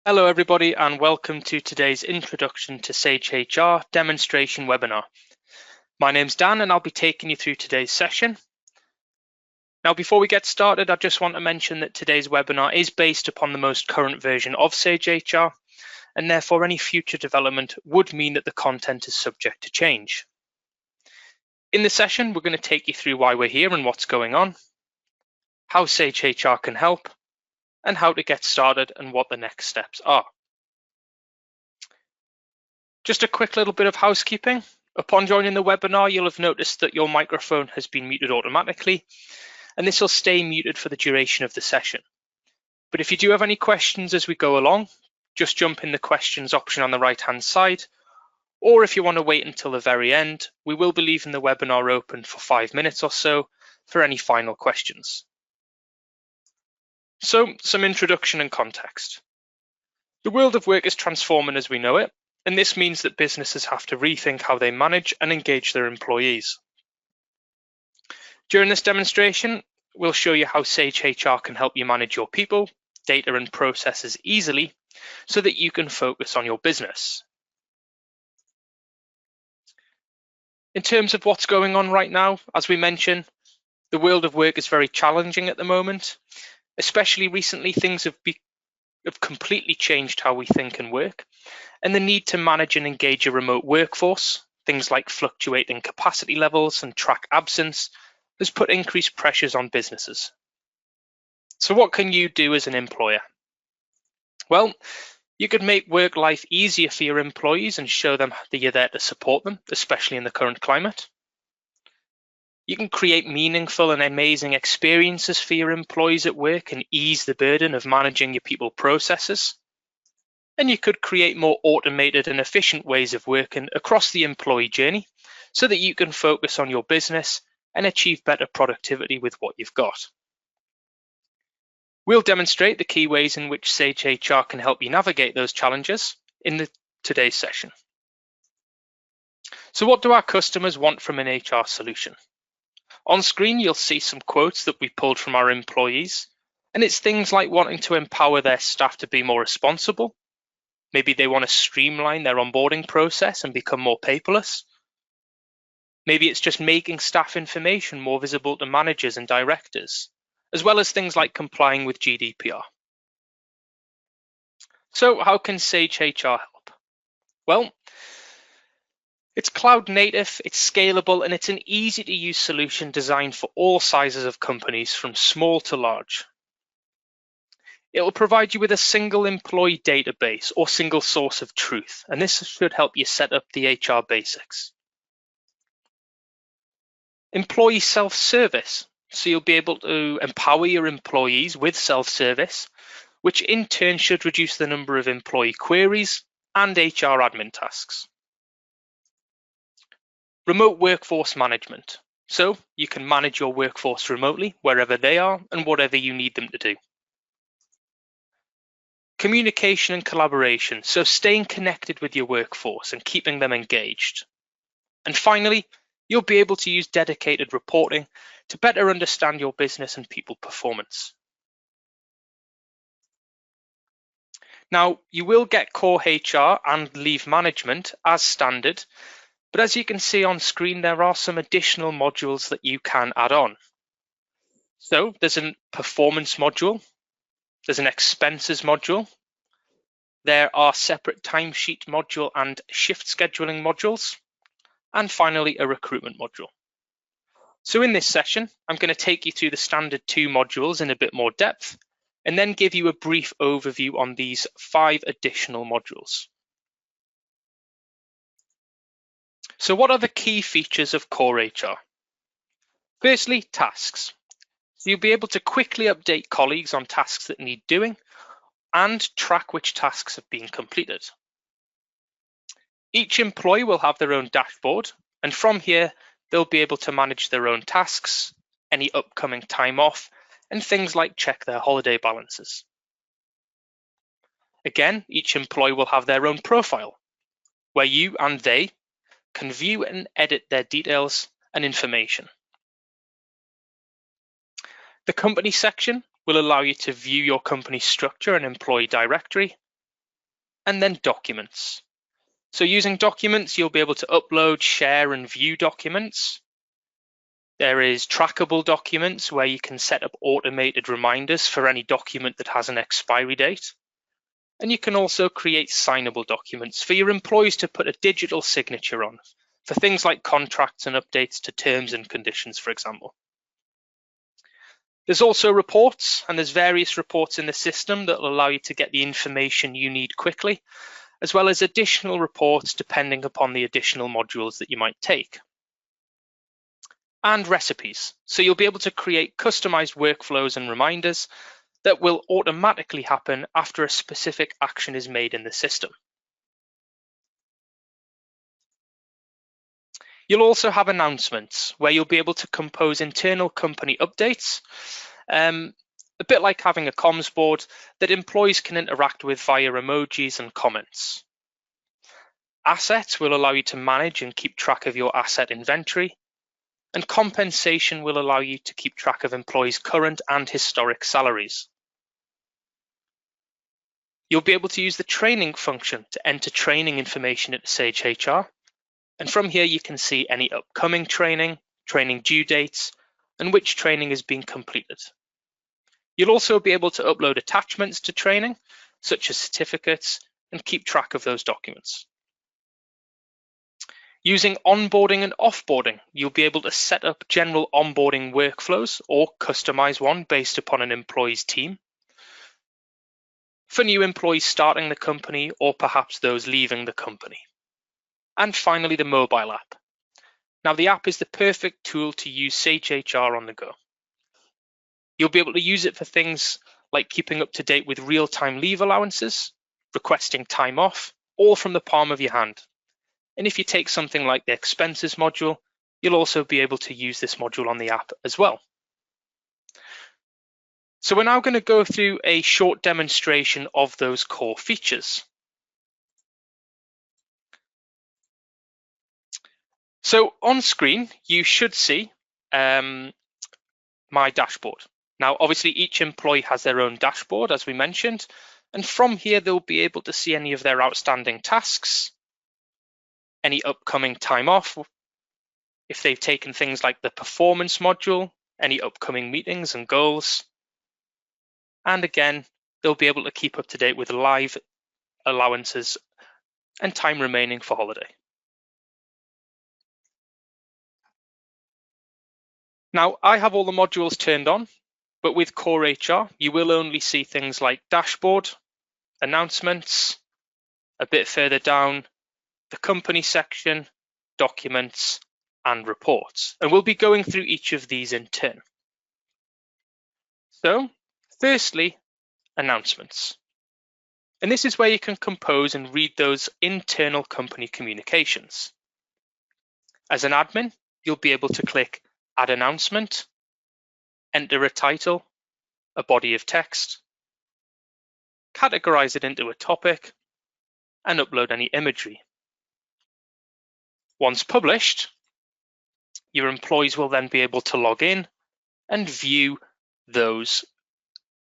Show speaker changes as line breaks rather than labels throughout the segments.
Hello everybody and welcome to today's Introduction to Sage HR demonstration webinar. My name's Dan and I'll be taking you through today's session. Now before we get started, I just want to mention that today's webinar is based upon the most current version of Sage HR, and therefore any future development would mean that the content is subject to change. In the session, we're going to take you through why we're here and what's going on, how Sage HR can help, and how to get started and what the next steps are. Just a quick little bit of housekeeping. Upon joining the webinar, you'll have noticed that your microphone has been muted automatically, and this will stay muted for the duration of the session. But if you do have any questions as we go along, just jump in the questions option on the right-hand side, or if you want to wait until the very end, we will be leaving the webinar open for 5 minutes or so for any final questions. So, some introduction and context. The world of work is transforming as we know it, and this means that businesses have to rethink how they manage and engage their employees. During this demonstration, we'll show you how Sage HR can help you manage your people, data and processes easily so that you can focus on your business. In terms of what's going on right now, as we mentioned, the world of work is very challenging at the moment. Especially recently, things have completely changed how we think and work, and the need to manage and engage a remote workforce, things like fluctuating capacity levels and track absence, has put increased pressures on businesses. So what can you do as an employer? Well, you could make work life easier for your employees and show them that you're there to support them, especially in the current climate. You can create meaningful and amazing experiences for your employees at work and ease the burden of managing your people processes. And you could create more automated and efficient ways of working across the employee journey so that you can focus on your business and achieve better productivity with what you've got. We'll demonstrate the key ways in which Sage HR can help you navigate those challenges in today's session. So what do our customers want from an HR solution? On screen, you'll see some quotes that we pulled from our employees, and it's things like wanting to empower their staff to be more responsible. Maybe they want to streamline their onboarding process and become more paperless. Maybe it's just making staff information more visible to managers and directors, as well as things like complying with GDPR. So how can Sage HR help? Well, it's cloud native, it's scalable, and it's an easy to use solution designed for all sizes of companies from small to large. It will provide you with a single employee database or single source of truth, and this should help you set up the HR basics. Employee self-service, so you'll be able to empower your employees with self-service, which in turn should reduce the number of employee queries and HR admin tasks. Remote workforce management, so you can manage your workforce remotely wherever they are and whatever you need them to do. Communication and collaboration, so staying connected with your workforce and keeping them engaged. And finally, you'll be able to use dedicated reporting to better understand your business and people performance. Now, you will get core HR and leave management as standard, but as you can see on screen, there are some additional modules that you can add on. So there's a performance module, there's an expenses module, there are separate timesheet module and shift scheduling modules, and finally a recruitment module. So in this session, I'm going to take you through the standard 2 modules in a bit more depth, and then give you a brief overview on these 5 additional modules. So what are the key features of core HR? Firstly, tasks. So you'll be able to quickly update colleagues on tasks that need doing and track which tasks have been completed. Each employee will have their own dashboard, and from here, they'll be able to manage their own tasks, any upcoming time off, and things like check their holiday balances. Again, each employee will have their own profile, where you and they can view and edit their details and information. The company section will allow you to view your company structure and employee directory, and then documents. So using documents, you'll be able to upload, share, and view documents. There is trackable documents where you can set up automated reminders for any document that has an expiry date. And you can also create signable documents for your employees to put a digital signature on for things like contracts and updates to terms and conditions, for example. There's also reports, and there's various reports in the system that will allow you to get the information you need quickly, as well as additional reports depending upon the additional modules that you might take. And recipes. So you'll be able to create customized workflows and reminders that will automatically happen after a specific action is made in the system. You'll also have announcements where you'll be able to compose internal company updates, a bit like having a comms board that employees can interact with via emojis and comments. Assets will allow you to manage and keep track of your asset inventory, and compensation will allow you to keep track of employees' current and historic salaries. You'll be able to use the training function to enter training information into Sage HR, and from here you can see any upcoming training, training due dates, and which training is being completed. You'll also be able to upload attachments to training, such as certificates, and keep track of those documents. Using onboarding and offboarding, you'll be able to set up general onboarding workflows or customize one based upon an employee's team. For new employees starting the company or perhaps those leaving the company. And finally, the mobile app. Now, the app is the perfect tool to use Sage HR on the go. You'll be able to use it for things like keeping up to date with real-time leave allowances, requesting time off, all from the palm of your hand. And if you take something like the expenses module, you'll also be able to use this module on the app as well. So we're now going to go through a short demonstration of those core features. So on screen, you should see my dashboard. Now, obviously, each employee has their own dashboard, as we mentioned, and from here, they'll be able to see any of their outstanding tasks, any upcoming time off, if they've taken things like the performance module, any upcoming meetings and goals. And again, they'll be able to keep up to date with live allowances and time remaining for holiday. Now, I have all the modules turned on, but with Core HR, you will only see things like dashboard, announcements, a bit further down, the company section, documents, and reports. And we'll be going through each of these in turn. So, firstly, announcements. And this is where you can compose and read those internal company communications. As an admin, you'll be able to click Add Announcement, enter a title, a body of text, categorize it into a topic, and upload any imagery. Once published, your employees will then be able to log in and view those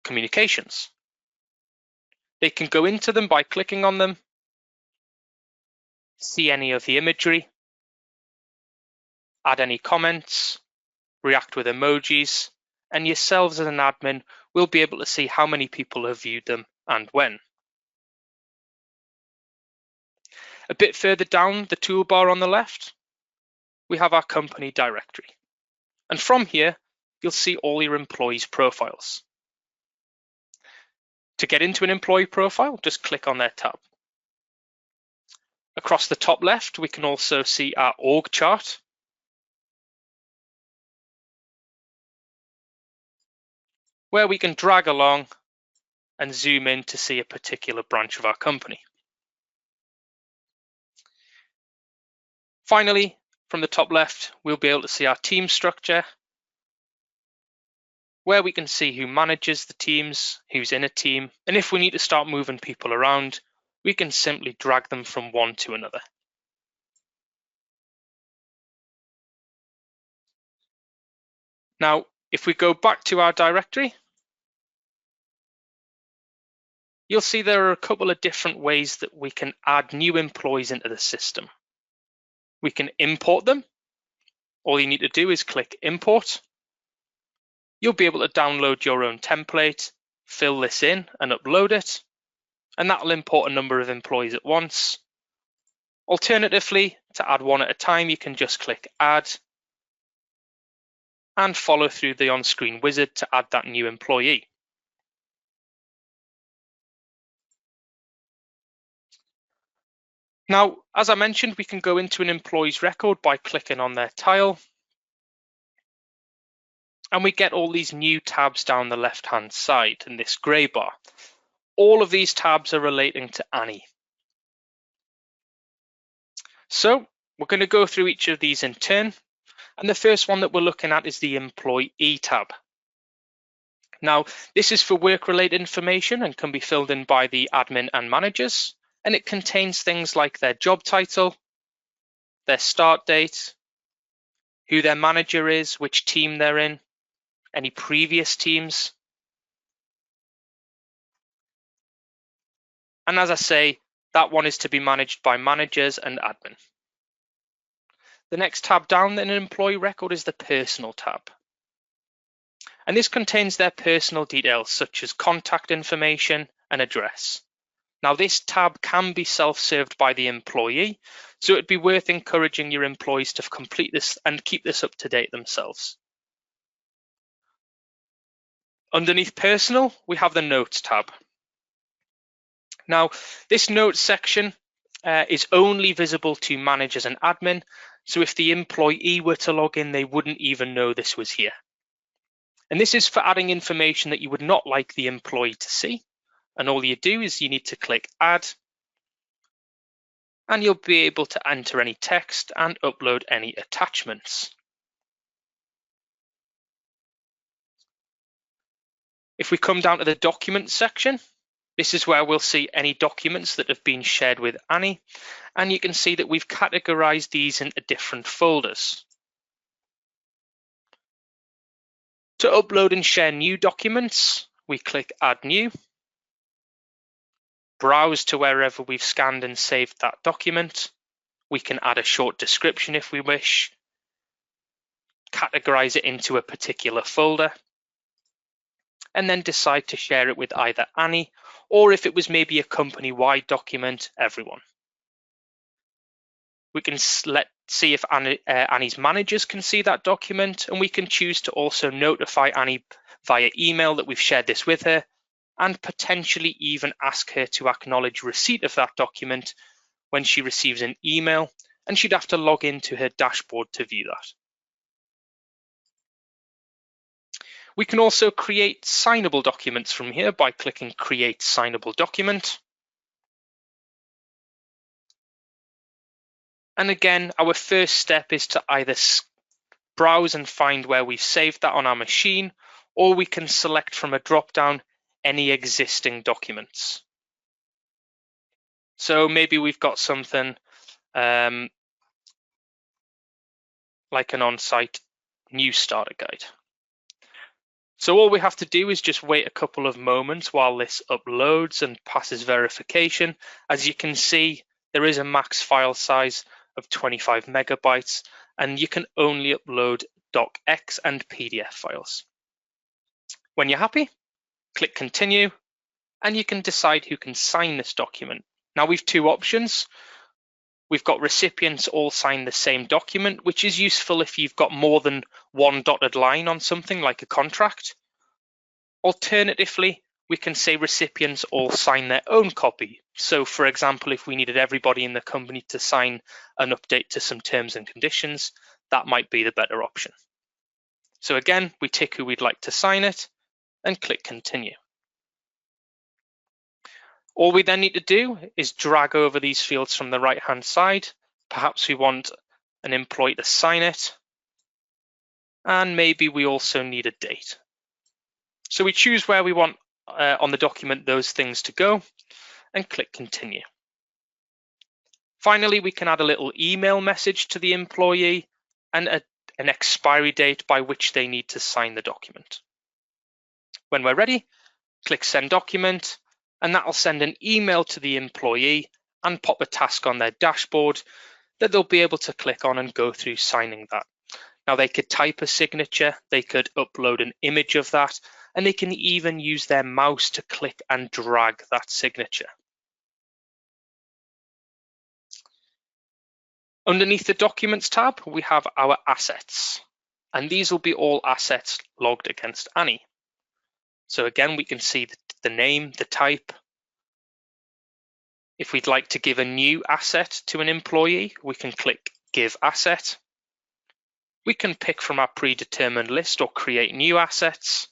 communications. They can go into them by clicking on them, see any of the imagery, add any comments, react with emojis, and yourselves as an admin will be able to see how many people have viewed them and when. A bit further down the toolbar on the left, we have our company directory. And from here, you'll see all your employees' profiles. To get into an employee profile, just click on their tab. Across the top left, we can also see our org chart. Where we can drag along and zoom in to see a particular branch of our company. Finally, from the top left, we'll be able to see our team structure, where we can see who manages the teams, who's in a team, and if we need to start moving people around, we can simply drag them from one to another. Now, if we go back to our directory, you'll see there are a couple of different ways that we can add new employees into the system. We can import them. All you need to do is click Import. You'll be able to download your own template, fill this in and upload it, and that will import a number of employees at once. Alternatively, to add one at a time, you can just click Add and follow through the on-screen wizard to add that new employee. Now, as I mentioned, we can go into an employee's record by clicking on their tile, and we get all these new tabs down the left-hand side in this grey bar. All of these tabs are relating to Annie. So we're going to go through each of these in turn, and the first one that we're looking at is the Employee tab. Now, this is for work-related information and can be filled in by the admin and managers, and it contains things like their job title, their start date, who their manager is, which team they're in, any previous teams. And as I say, that one is to be managed by managers and admin. The next tab down in an employee record is the Personal tab. And this contains their personal details such as contact information and address. Now, this tab can be self-served by the employee, so it'd be worth encouraging your employees to complete this and keep this up to date themselves. Underneath Personal, we have the Notes tab. Now, this Notes section is only visible to managers and admin, so if the employee were to log in, they wouldn't even know this was here. And this is for adding information that you would not like the employee to see. And all you do is you need to click Add, and you'll be able to enter any text and upload any attachments. If we come down to the Documents section, this is where we'll see any documents that have been shared with Annie, and you can see that we've categorized these into different folders. To upload and share new documents, we click Add New, browse to wherever we've scanned and saved that document. We can add a short description if we wish, categorize it into a particular folder, and then decide to share it with either Annie, or if it was maybe a company-wide document, everyone. We can see if Annie's managers can see that document, and we can choose to also notify Annie via email that we've shared this with her, and potentially even ask her to acknowledge receipt of that document when she receives an email, and she'd have to log into her dashboard to view that. We can also create signable documents from here by clicking Create Signable Document. And again, our first step is to either browse and find where we've saved that on our machine, or we can select from a drop-down any existing documents. So maybe we've got something like an on-site new starter guide. So all we have to do is just wait a couple of moments while this uploads and passes verification. As you can see, there is a max file size of 25 megabytes, and you can only upload docx and PDF files. When you're happy, click Continue, and you can decide who can sign this document. Now we've two options. We've got recipients all sign the same document, which is useful if you've got more than one dotted line on something like a contract. Alternatively, we can say recipients all sign their own copy. So for example, if we needed everybody in the company to sign an update to some terms and conditions, that might be the better option. So again, we tick who we'd like to sign it and click Continue. All we then need to do is drag over these fields from the right-hand side. Perhaps we want an employee to sign it, and maybe we also need a date. So we choose where we want on the document those things to go and click Continue. Finally, we can add a little email message to the employee and an expiry date by which they need to sign the document. When we're ready, click Send Document, and that'll send an email to the employee and pop a task on their dashboard that they'll be able to click on and go through signing that. Now they could type a signature, they could upload an image of that, and they can even use their mouse to click and drag that signature. Underneath the Documents tab, we have our assets, and these will be all assets logged against Annie. So again, we can see the name, the type. If we'd like to give a new asset to an employee, we can click Give Asset. We can pick from our predetermined list or create new assets.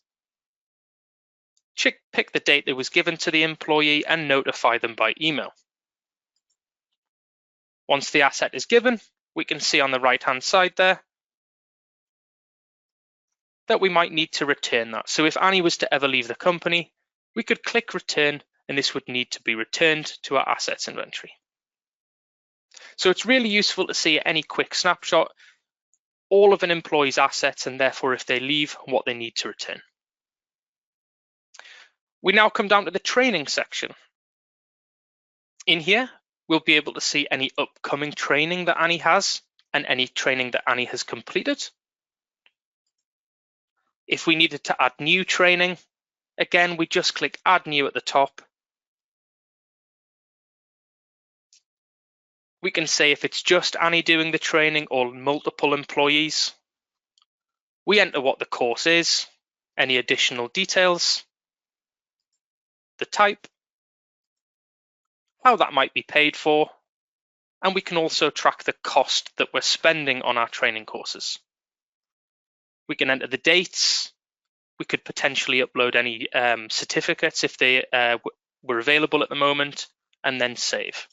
Pick the date that was given to the employee and notify them by email. Once the asset is given, we can see on the right-hand side there that we might need to return that. So if Annie was to ever leave the company, we could click Return, and this would need to be returned to our assets inventory. So it's really useful to see any quick snapshot all of an employee's assets, and therefore if they leave, what they need to return. We now come down to the training section. In here, we'll be able to see any upcoming training that Annie has and any training that Annie has completed. If we needed to add new training, again, we just click Add New at the top. We can say if it's just Annie doing the training or multiple employees. We enter what the course is, any additional details, the type, how that might be paid for, and we can also track the cost that we're spending on our training courses. We can enter the dates. We could potentially upload any certificates if they were available at the moment, and then save.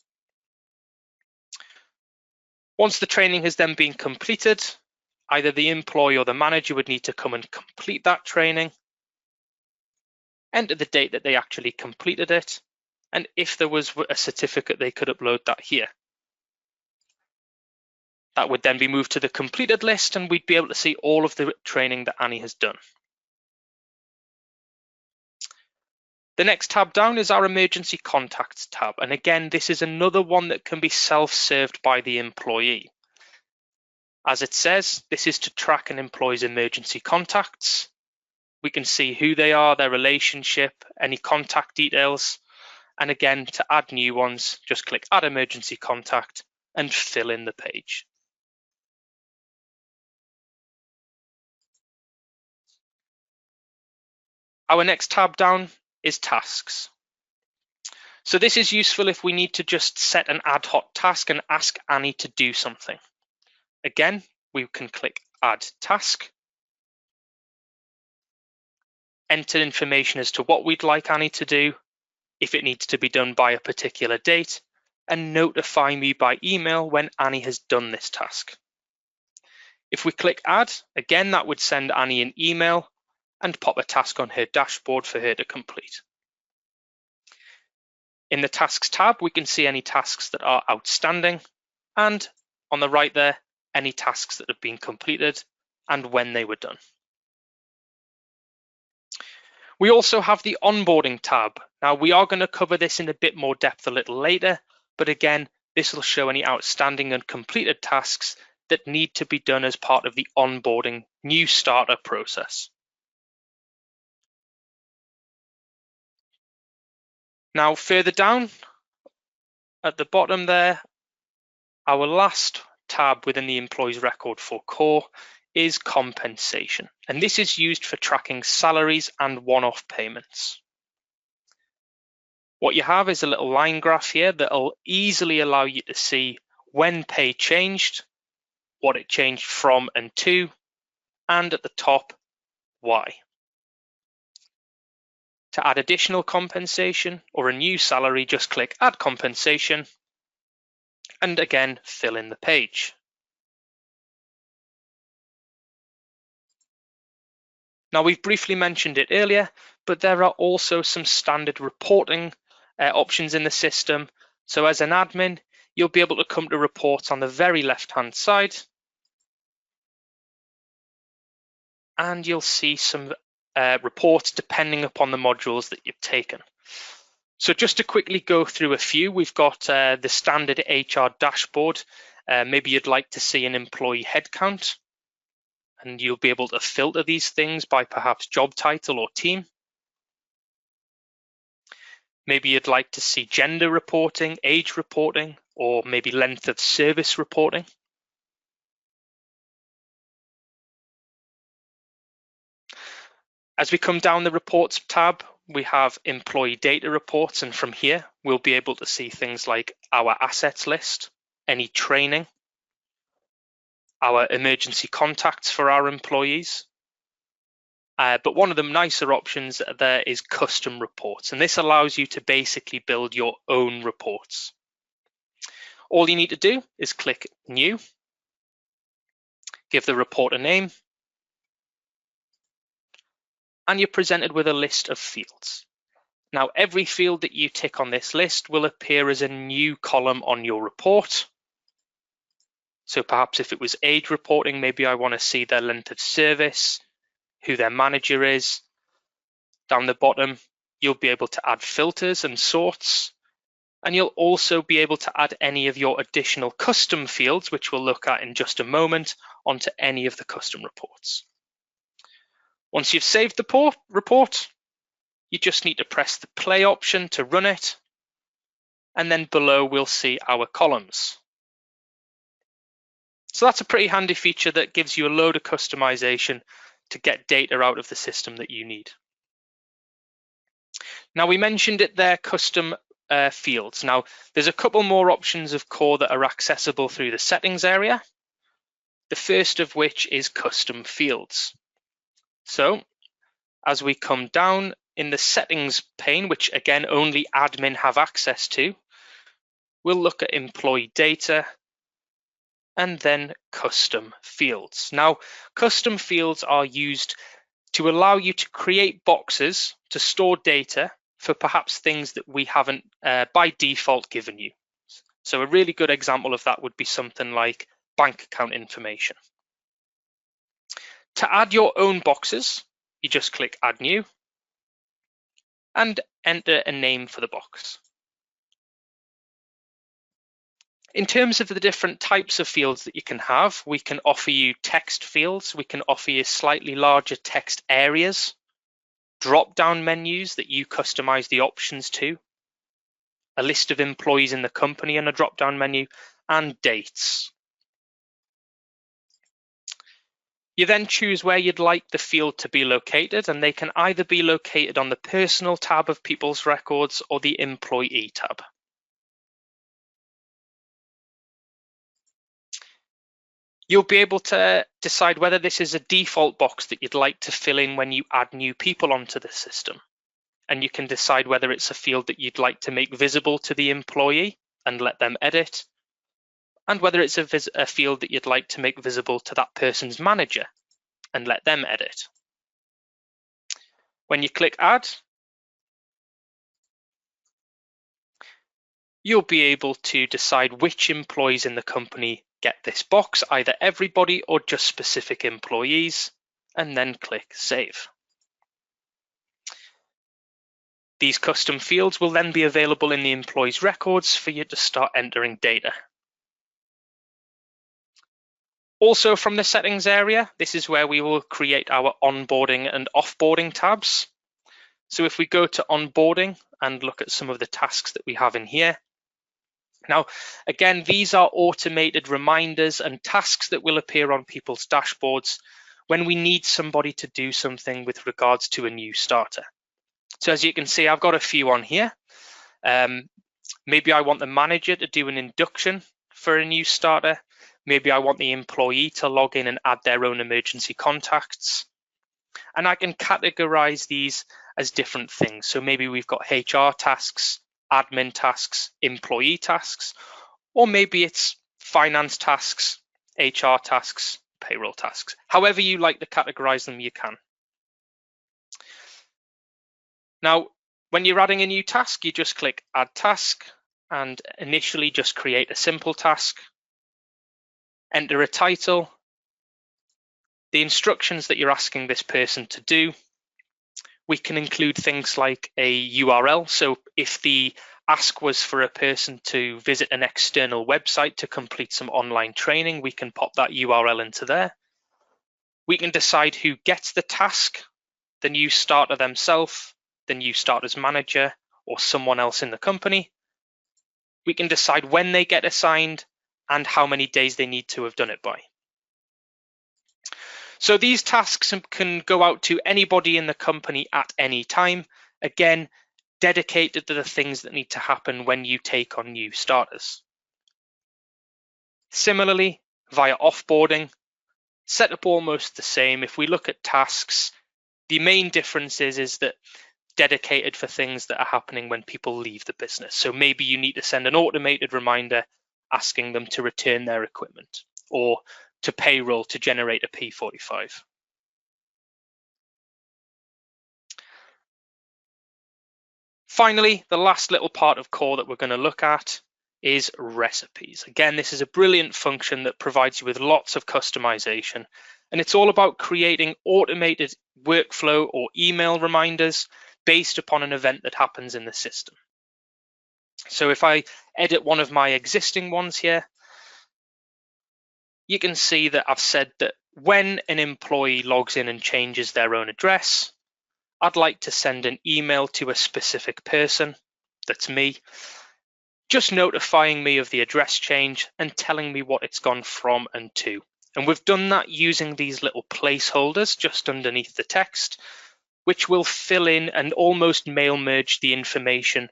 Once the training has then been completed, either the employee or the manager would need to come and complete that training, enter the date that they actually completed it, and if there was a certificate, they could upload that here. That would then be moved to the completed list, and we'd be able to see all of the training that Annie has done. The next tab down is our emergency contacts tab. And again, this is another one that can be self-served by the employee. As it says, this is to track an employee's emergency contacts. We can see who they are, their relationship, any contact details. And again, to add new ones, just click Add Emergency Contact and fill in the page. Our next tab down is tasks. So this is useful if we need to just set an ad hoc task and ask Annie to do something. Again, we can click Add Task, enter information as to what we'd like Annie to do, if it needs to be done by a particular date, and notify me by email when Annie has done this task. If we click Add, again, that would send Annie an email and pop a task on her dashboard for her to complete. In the Tasks tab, we can see any tasks that are outstanding, and on the right there, any tasks that have been completed and when they were done. We also have the Onboarding tab. Now, we are going to cover this in a bit more depth a little later, but again, this will show any outstanding and completed tasks that need to be done as part of the onboarding new starter process. Now, further down at the bottom there, our last tab within the employee's record for core is compensation. And this is used for tracking salaries and one-off payments. What you have is a little line graph here that will easily allow you to see when pay changed, what it changed from and to, and at the top, why. To add additional compensation or a new salary, just click Add Compensation, and again, fill in the page. Now, we've briefly mentioned it earlier, but there are also some standard reporting options in the system. So as an admin, you'll be able to come to reports on the very left-hand side, and you'll see some reports depending upon the modules that you've taken. So just to quickly go through a few, we've got the standard HR dashboard. Maybe you'd like to see an employee headcount, and you'll be able to filter these things by perhaps job title or team. Maybe you'd like to see gender reporting, age reporting, or maybe length of service reporting. As we come down the reports tab, we have employee data reports, and from here we'll be able to see things like our assets list, any training, our emergency contacts for our employees. But one of the nicer options there is custom reports, and this allows you to basically build your own reports. All you need to do is click New, give the report a name, and you're presented with a list of fields. Now, every field that you tick on this list will appear as a new column on your report. So perhaps if it was age reporting, maybe I want to see their length of service, who their manager is. Down the bottom, you'll be able to add filters and sorts, and you'll also be able to add any of your additional custom fields, which we'll look at in just a moment, onto any of the custom reports. Once you've saved the report, you just need to press the play option to run it, and then below we'll see our columns. So that's a pretty handy feature that gives you a load of customization to get data out of the system that you need. Now, we mentioned it there, custom fields. Now, there's a couple more options of core that are accessible through the settings area. The first of which is custom fields. So as we come down in the settings pane, which again only admin have access to, we'll look at employee data and then custom fields. Now, custom fields are used to allow you to create boxes to store data for perhaps things that we haven't by default given you. So a really good example of that would be something like bank account information. To add your own boxes, you just click Add New and enter a name for the box. In terms of the different types of fields that you can have, we can offer you text fields, we can offer you slightly larger text areas, drop-down menus that you customize the options to, a list of employees in the company in a drop-down menu, and dates. You then choose where you'd like the field to be located, and they can either be located on the Personal tab of People's Records or the Employee tab. You'll be able to decide whether this is a default box that you'd like to fill in when you add new people onto the system. And you can decide whether it's a field that you'd like to make visible to the employee and let them edit, and whether it's a field that you'd like to make visible to that person's manager and let them edit. When you click Add, you'll be able to decide which employees in the company get this box, either everybody or just specific employees, and then click Save. These custom fields will then be available in the employee's records for you to start entering data. Also from the settings area, this is where we will create our onboarding and offboarding tabs. So if we go to onboarding and look at some of the tasks that we have in here. Now, again, these are automated reminders and tasks that will appear on people's dashboards when we need somebody to do something with regards to a new starter. So as you can see, I've got a few on here. Maybe I want the manager to do an induction for a new starter. Maybe I want the employee to log in and add their own emergency contacts. And I can categorize these as different things. So maybe we've got HR tasks, admin tasks, employee tasks, or maybe it's finance tasks, HR tasks, payroll tasks. However you like to categorize them, you can. Now, when you're adding a new task, you just click Add Task and initially just create a simple task. Enter a title, the instructions that you're asking this person to do. We can include things like a URL. So If the ask was for a person to visit an external website to complete some online training, we can pop that URL into there. We can decide who gets the task, the new starter themselves, the new starter's manager, or someone else in the company. We can decide when they get assigned and how many days they need to have done it by. So these tasks can go out to anybody in the company at any time. Again, dedicated to the things that need to happen when you take on new starters. Similarly, via offboarding, setup almost the same. If we look at tasks, the main difference is that dedicated for things that are happening when people leave the business. So maybe you need to send an automated reminder asking them to return their equipment, or to payroll to generate a P45. Finally, the last little part of core that we're going to look at is recipes. Again, this is a brilliant function that provides you with lots of customization, and it's all about creating automated workflow or email reminders based upon an event that happens in the system. So if I edit one of my existing ones here, you can see that I've said that when an employee logs in and changes their own address, I'd like to send an email to a specific person, that's me, just notifying me of the address change and telling me what it's gone from and to. And we've done that using these little placeholders just underneath the text, which will fill in and almost mail merge the information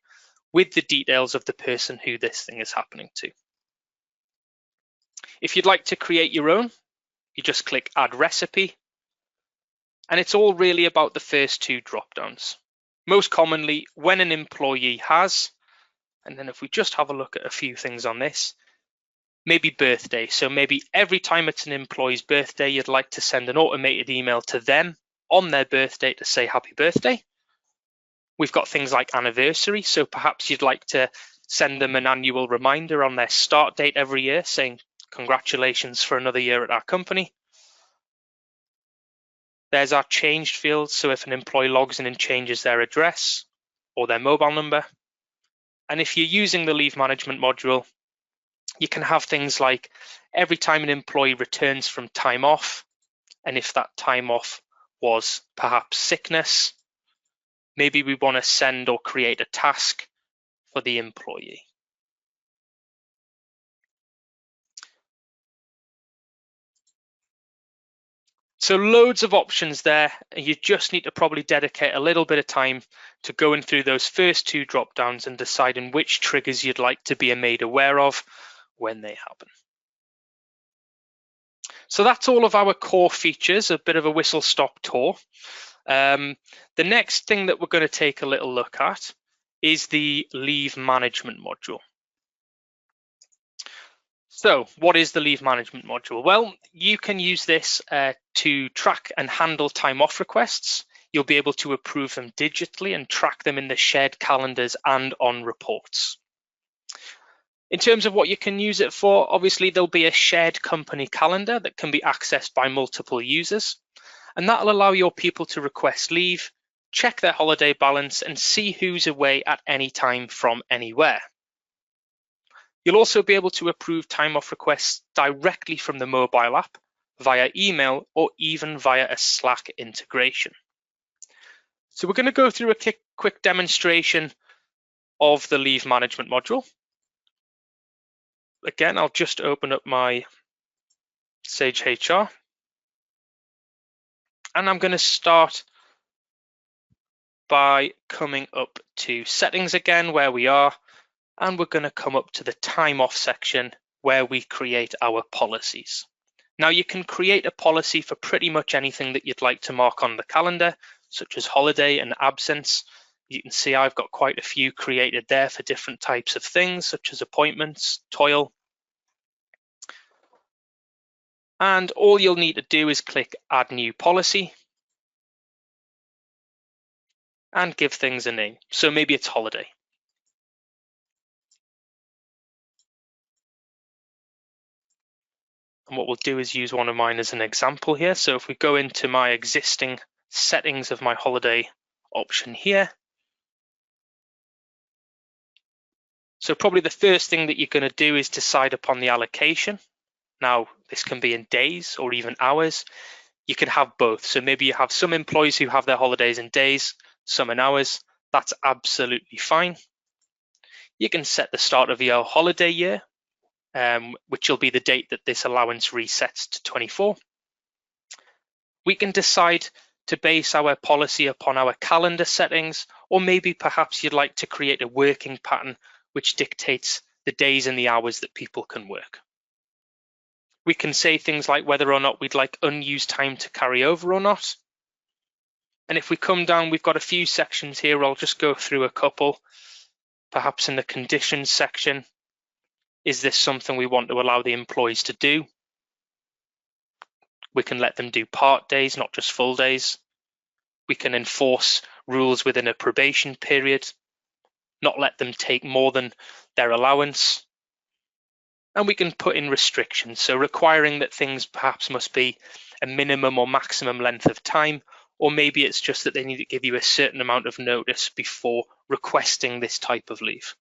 with the details of the person who this thing is happening to. If you'd like to create your own, you just click Add Recipe, and it's all really about the first two drop-downs. Most commonly, when an employee has, and then if we just have a look at a few things on this, maybe birthday. So maybe every time it's an employee's birthday, you'd like to send an automated email to them on their birthday to say happy birthday. We've got things like anniversary, so perhaps you'd like to send them an annual reminder on their start date every year saying congratulations for another year at our company. There's our changed field, so if an employee logs in and changes their address or their mobile number. And if you're using the leave management module, you can have things like every time an employee returns from time off, and if that time off was perhaps sickness, maybe we want to send or create a task for the employee. So loads of options there. You just need to probably dedicate a little bit of time to going through those first two drop downs and deciding which triggers you'd like to be made aware of when they happen. So that's all of our core features, a bit of a whistle-stop tour. The next thing that we're going to take a little look at is the leave management module. So what is the leave management module? Well, you can use this to track and handle time off requests. You'll be able to approve them digitally and track them in the shared calendars and on reports. In terms of what you can use it for, obviously there'll be a shared company calendar that can be accessed by multiple users, and that'll allow your people to request leave, check their holiday balance, and see who's away at any time from anywhere. You'll also be able to approve time off requests directly from the mobile app, via email, or even via a Slack integration. So we're going to go through a quick demonstration of the leave management module. Again, I'll just open up my Sage HR, and I'm going to start by coming up to settings again, where we are, and we're going to come up to the time off section where we create our policies. Now you can create a policy for pretty much anything that you'd like to mark on the calendar, such as holiday and absence. You can see I've got quite a few created there for different types of things, such as appointments, toil. And all you'll need to do is click Add New Policy and give things a name. So maybe it's holiday. And what we'll do is use one of mine as an example here. So if we go into my existing settings of my holiday option here, So probably the first thing that you're going to do is decide upon the allocation. Now, this can be in days or even hours. You can have both. So maybe you have some employees who have their holidays in days, some in hours. That's absolutely fine. You can set the start of your holiday year, which will be the date that this allowance resets to 24. We can decide to base our policy upon our calendar settings, or maybe perhaps you'd like to create a working pattern which dictates the days and the hours that people can work. We can say things like whether or not we'd like unused time to carry over or not. And if we come down, we've got a few sections here. I'll just go through a couple. Perhaps in the conditions section, is this something we want to allow the employees to do? We can let them do part days, not just full days. We can enforce rules within a probation period, not let them take more than their allowance. And we can put in restrictions, so requiring that things perhaps must be a minimum or maximum length of time, or maybe it's just that they need to give you a certain amount of notice before requesting this type of leave.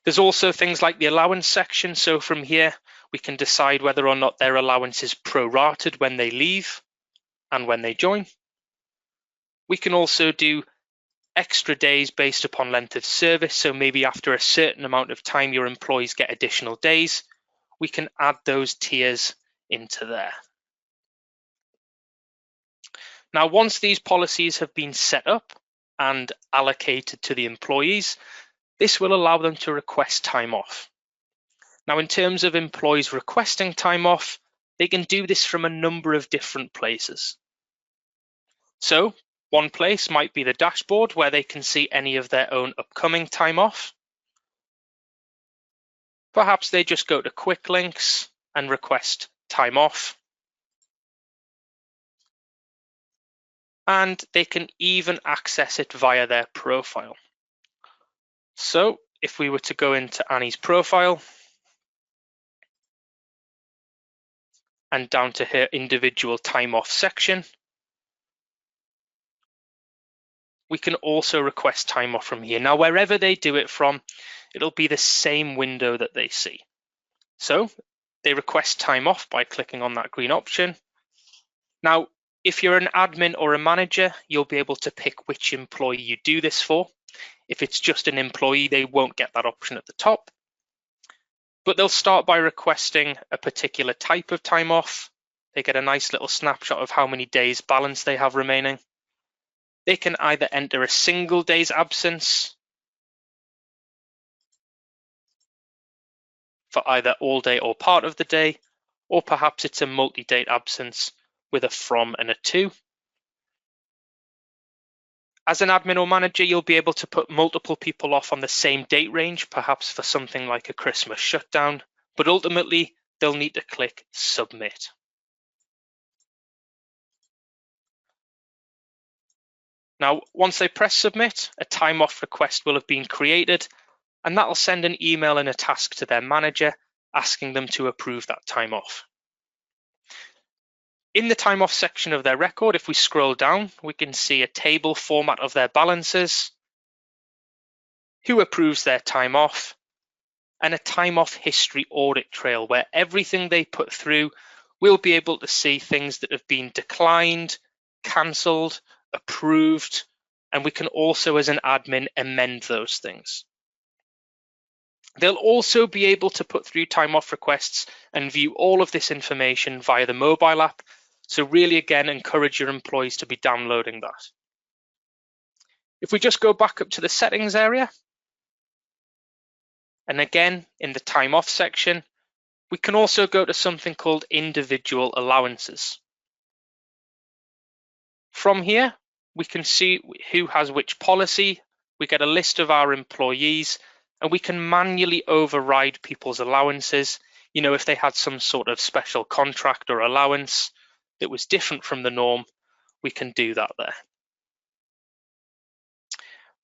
There's also things like the allowance section. So from here, we can decide whether or not their allowance is prorated when they leave and when they join. We can also do extra days based upon length of service. So maybe after a certain amount of time, your employees get additional days. We can add those tiers into there. Now, once these policies have been set up and allocated to the employees, this will allow them to request time off. Now, in terms of employees requesting time off, they can do this from a number of different places. So one place might be the dashboard, where they can see any of their own upcoming time off. Perhaps they just go to quick links and request time off. And they can even access it via their profile. So if we were to go into Annie's profile and down to her individual time off section, we can also request time off from here. Now, wherever they do it from, it'll be the same window that they see. So they request time off by clicking on that green option. Now, if you're an admin or a manager, you'll be able to pick which employee you do this for. If it's just an employee, they won't get that option at the top. But they'll start by requesting a particular type of time off. They get a nice little snapshot of how many days balance they have remaining. They can either enter a single day's absence for either all day or part of the day, or perhaps it's a multi-date absence with a from and a to. As an admin or manager, you'll be able to put multiple people off on the same date range, perhaps for something like a Christmas shutdown, but ultimately they'll need to click submit. Now, once they press submit, a time off request will have been created, and that'll send an email and a task to their manager asking them to approve that time off. In the time off section of their record, if we scroll down, we can see a table format of their balances, who approves their time off, and a time off history audit trail where everything they put through, we'll be able to see things that have been declined, cancelled, approved, and we can also, as an admin, amend those things. They'll also be able to put through time off requests and view all of this information via the mobile app. So really, again, encourage your employees to be downloading that. If we just go back up to the settings area, and again, in the time off section, we can also go to something called individual allowances. From here, we can see who has which policy. We get a list of our employees, and we can manually override people's allowances. You know, if they had some sort of special contract or allowance that was different from the norm, we can do that there.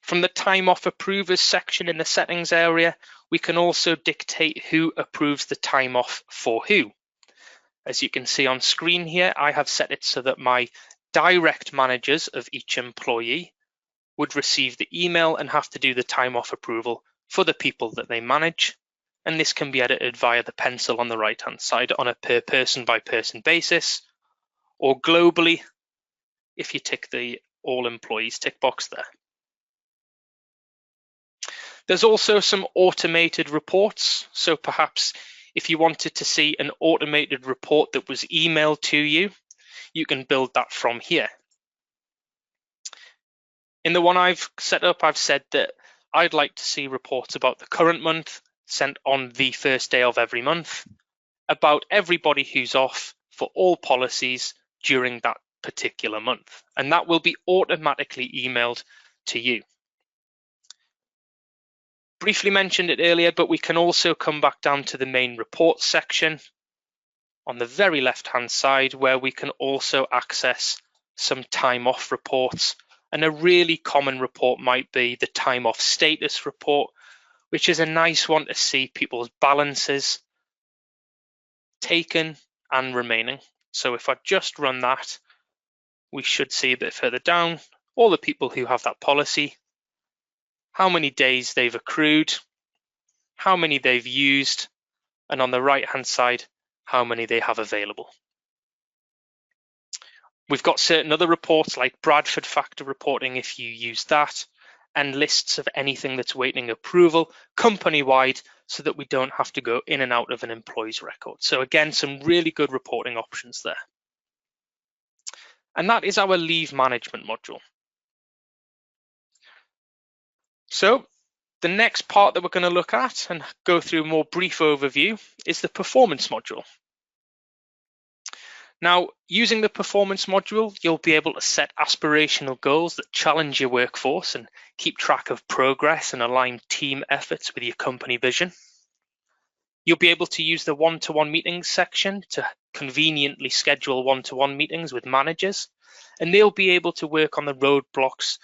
From the time off approvers section in the settings area, we can also dictate who approves the time off for who. As you can see on screen here, I have set it so that my direct managers of each employee would receive the email and have to do the time off approval for the people that they manage. And this can be edited via the pencil on the right-hand side on a per person by person basis, or globally if you tick the all employees tick box there. There's also some automated reports. So perhaps if you wanted to see an automated report that was emailed to you, you can build that from here. In the one I've set up, I've said that I'd like to see reports about the current month sent on the first day of every month, about everybody who's off for all policies during that particular month. And that will be automatically emailed to you. Briefly mentioned it earlier, but we can also come back down to the main reports section on the very left-hand side, where we can also access some time off reports. And a really common report might be the time off status report, which is a nice one to see people's balances taken and remaining. So if I just run that, we should see a bit further down all the people who have that policy, how many days they've accrued, how many they've used, and on the right-hand side, how many they have available. We've got certain other reports like Bradford factor reporting if you use that, and lists of anything that's waiting approval company-wide so that we don't have to go in and out of an employee's record. So again, some really good reporting options there. And that is our leave management module. So the next part that we're going to look at and go through a more brief overview is the performance module. Now, using the performance module, you'll be able to set aspirational goals that challenge your workforce and keep track of progress and align team efforts with your company vision. You'll be able to use the one-to-one meetings section to conveniently schedule one-to-one meetings with managers, and they'll be able to work on the roadblocks,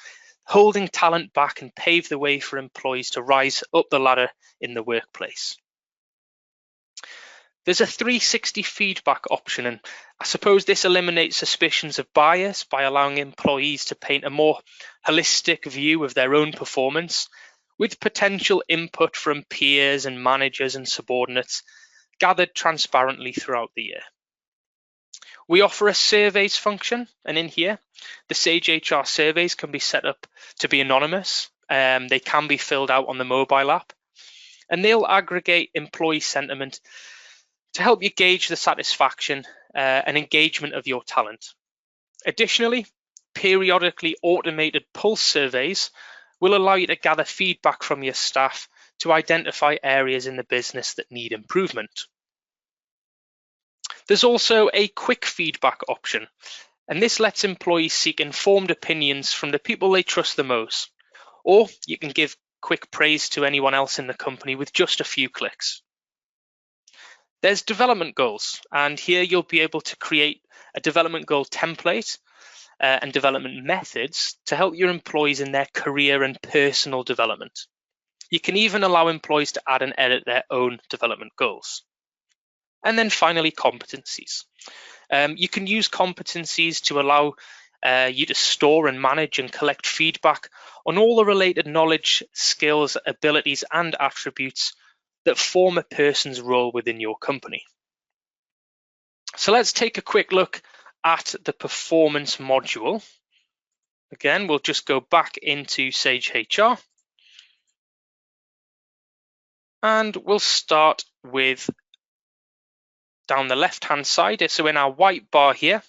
holding talent back and pave the way for employees to rise up the ladder in the workplace. There's a 360 feedback option, and I suppose this eliminates suspicions of bias by allowing employees to paint a more holistic view of their own performance with potential input from peers and managers and subordinates gathered transparently throughout the year. We offer a surveys function, and in here, the Sage HR surveys can be set up to be anonymous. They can be filled out on the mobile app, and they'll aggregate employee sentiment to help you gauge the satisfaction and engagement of your talent. Additionally, periodically automated pulse surveys will allow you to gather feedback from your staff to identify areas in the business that need improvement. There's also a quick feedback option, and this lets employees seek informed opinions from the people they trust the most, or you can give quick praise to anyone else in the company with just a few clicks. There's development goals, and here you'll be able to create a development goal template and development methods to help your employees in their career and personal development. You can even allow employees to add and edit their own development goals. And then finally, competencies. You can use competencies to allow you to store and manage and collect feedback on all the related knowledge, skills, abilities, and attributes that form a person's role within your company. So let's take a quick look at the performance module. Again, we'll just go back into Sage HR, and we'll start with down the left-hand side. So in our white bar here,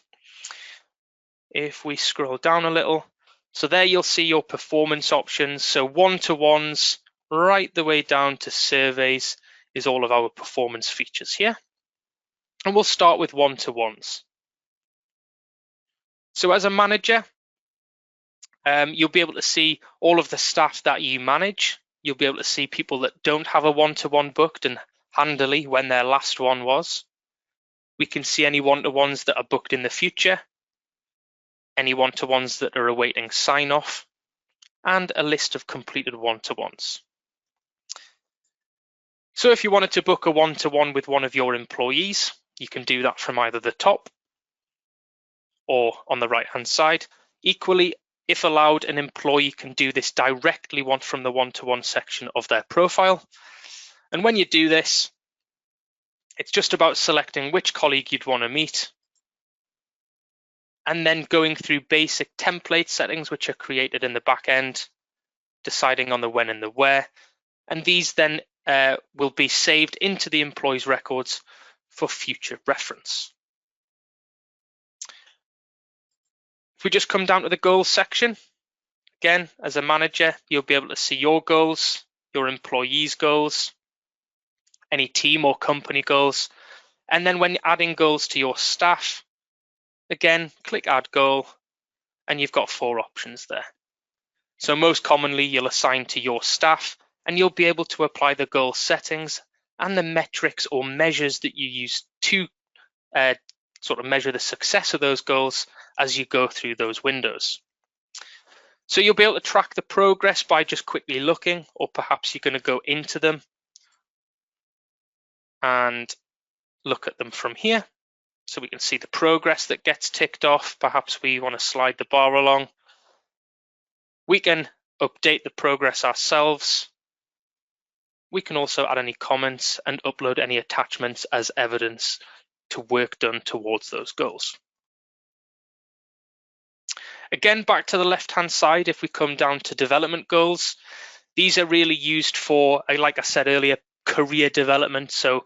if we scroll down a little, so there you'll see your performance options. So one-to-ones right the way down to surveys is all of our performance features here. And we'll start with one-to-ones. So as a manager, you'll be able to see all of the staff that you manage. You'll be able to see people that don't have a one-to-one booked and handily when their last one was. We can see any one-to-ones that are booked in the future, any one-to-ones that are awaiting sign-off, and a list of completed one-to-ones. So if you wanted to book a one-to-one with one of your employees, you can do that from either the top or on the right-hand side. Equally, If allowed, an employee can do this directly from the one-to-one section of their profile. And when you do this, it's just about selecting which colleague you'd want to meet, and then going through basic template settings which are created in the back end, deciding on the when and the where, and these then will be saved into the employee's records for future reference. If we just come down to the goals section, again, as a manager, you'll be able to see your goals, your employees' goals, any team or company goals, and then when you're adding goals to your staff, again, click Add Goal, and you've got 4 options there. So most commonly, you'll assign to your staff, and you'll be able to apply the goal settings and the metrics or measures that you use to sort of measure the success of those goals as you go through those windows. So you'll be able to track the progress by just quickly looking, or perhaps you're going to go into them and look at them from here. So we can see the progress that gets ticked off. Perhaps we want to slide the bar along. We can update the progress ourselves. We can also add any comments and upload any attachments as evidence to work done towards those goals. Again, back to the left-hand side, if we come down to development goals, these are really used for, like I said earlier, career development. So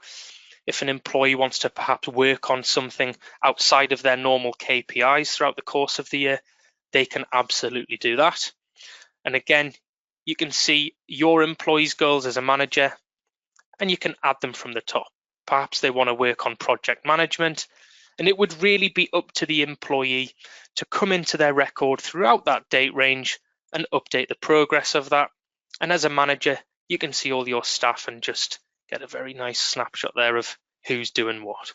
if an employee wants to perhaps work on something outside of their normal KPIs throughout the course of the year, they can absolutely do that. And again, you can see your employees' goals as a manager, and you can add them from the top. Perhaps they want to work on project management, and it would really be up to the employee to come into their record throughout that date range and update the progress of that. And as a manager, you can see all your staff and just get a very nice snapshot there of who's doing what.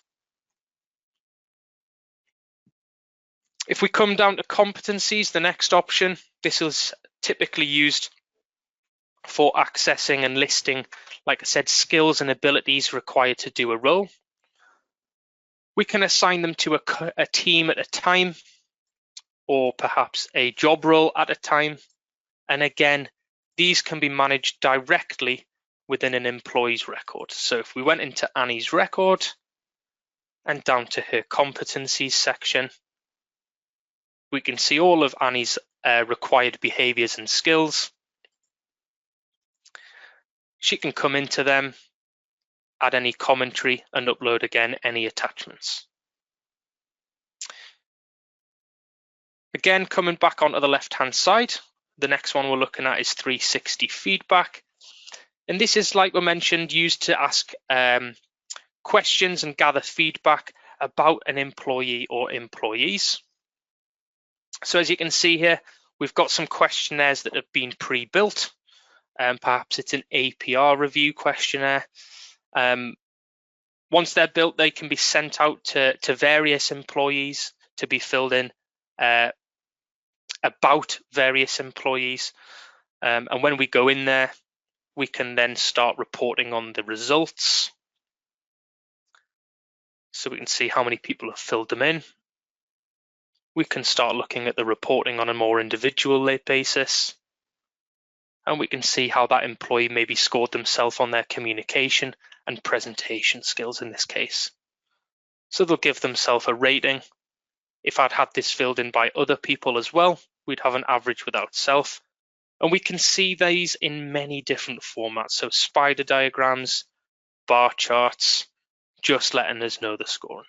If we come down to competencies, the next option, this is typically used for accessing and listing, like I said, skills and abilities required to do a role. We can assign them to a team at a time, or perhaps a job role at a time. And again, these can be managed directly within an employee's record. So if we went into Annie's record and down to her competencies section, we can see all of Annie's required behaviors and skills. She can come into them, add any commentary, and upload again any attachments. Again, coming back onto the left-hand side, the next one we're looking at is 360 feedback. And this is, like we mentioned, used to ask questions and gather feedback about an employee or employees. So as you can see here, we've got some questionnaires that have been pre-built. Perhaps it's an APR review questionnaire. Once they're built, they can be sent out to various employees to be filled in about various employees. And when we go in there, we can then start reporting on the results. So we can see how many people have filled them in. We can start looking at the reporting on a more individual basis. And we can see how that employee maybe scored themselves on their communication and presentation skills in this case. So they'll give themselves a rating. If I'd had this filled in by other people as well, we'd have an average without self. And we can see these in many different formats. So spider diagrams, bar charts, just letting us know the scoring.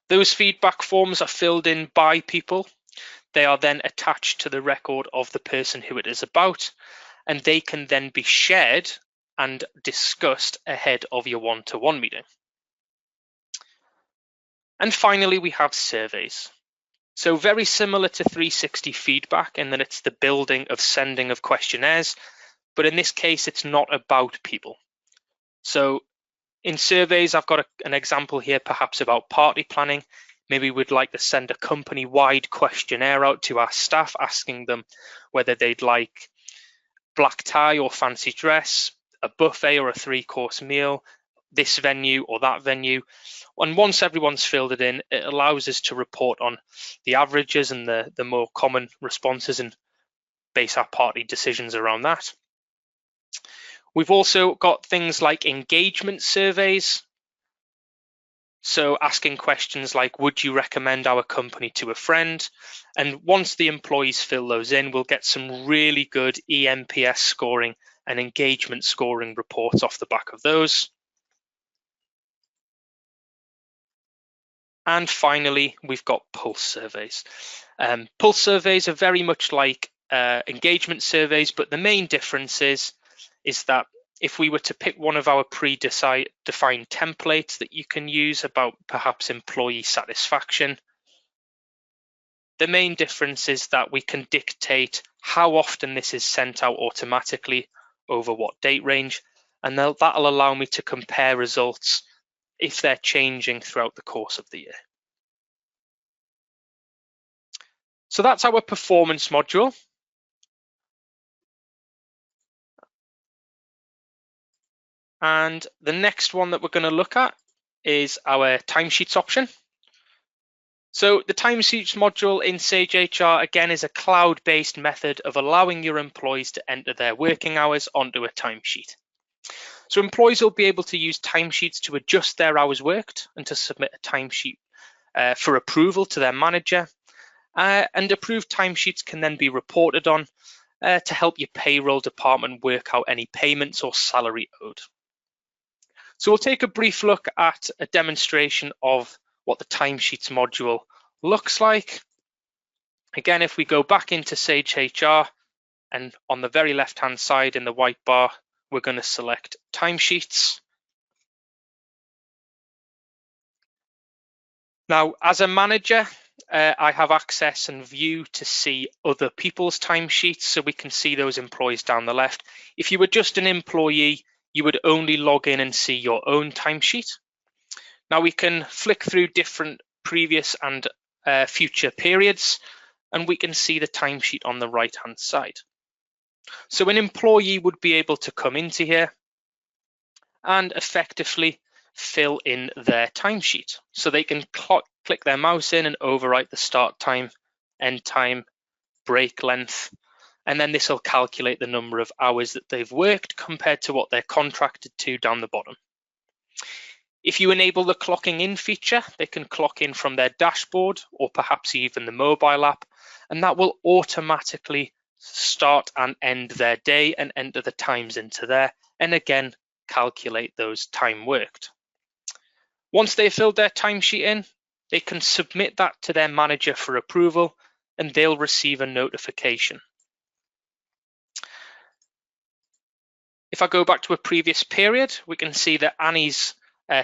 Those feedback forms are filled in by people. They are then attached to the record of the person who it is about, and they can then be shared and discussed ahead of your one-to-one meeting. And finally, we have surveys. So very similar to 360 feedback in that it's the building of sending of questionnaires, but in this case, it's not about people. So in surveys, I've got an example here, perhaps about party planning. Maybe we'd like to send a company-wide questionnaire out to our staff, asking them whether they'd like black tie or fancy dress, a buffet or a 3-course meal, this venue or that venue. And once everyone's filled it in, it allows us to report on the averages and the more common responses and base our party decisions around that. We've also got things like engagement surveys. So asking questions like, would you recommend our company to a friend? And once the employees fill those in, we'll get some really good eNPS scoring and engagement scoring reports off the back of those. And finally, we've got pulse surveys. Pulse surveys are very much like engagement surveys, but the main difference is that if we were to pick one of our pre-defined templates that you can use about perhaps employee satisfaction, the main difference is that we can dictate how often this is sent out automatically over what date range, and that'll allow me to compare results if they're changing throughout the course of the year. So that's our performance module. And the next one that we're going to look at is our timesheets option. So the timesheets module in Sage HR, again, is a cloud-based method of allowing your employees to enter their working hours onto a timesheet. So employees will be able to use timesheets to adjust their hours worked and to submit a timesheet for approval to their manager. And approved timesheets can then be reported on to help your payroll department work out any payments or salary owed. So we'll take a brief look at a demonstration of what the timesheets module looks like. Again, if we go back into Sage HR, and on the very left-hand side in the white bar, we're going to select timesheets. Now, as a manager, I have access and view to see other people's timesheets, so we can see those employees down the left. If you were just an employee, you would only log in and see your own timesheet. Now we can flick through different previous and future periods, and we can see the timesheet on the right-hand side. So an employee would be able to come into here and effectively fill in their timesheet. So they can click their mouse in and overwrite the start time, end time, break length, and then this will calculate the number of hours that they've worked compared to what they're contracted to down the bottom. If you enable the clocking in feature, they can clock in from their dashboard or perhaps even the mobile app, and that will automatically start and end their day and enter the times into there, and again, calculate those time worked. Once they've filled their timesheet in, they can submit that to their manager for approval, and they'll receive a notification. If I go back to a previous period, we can see that Annie's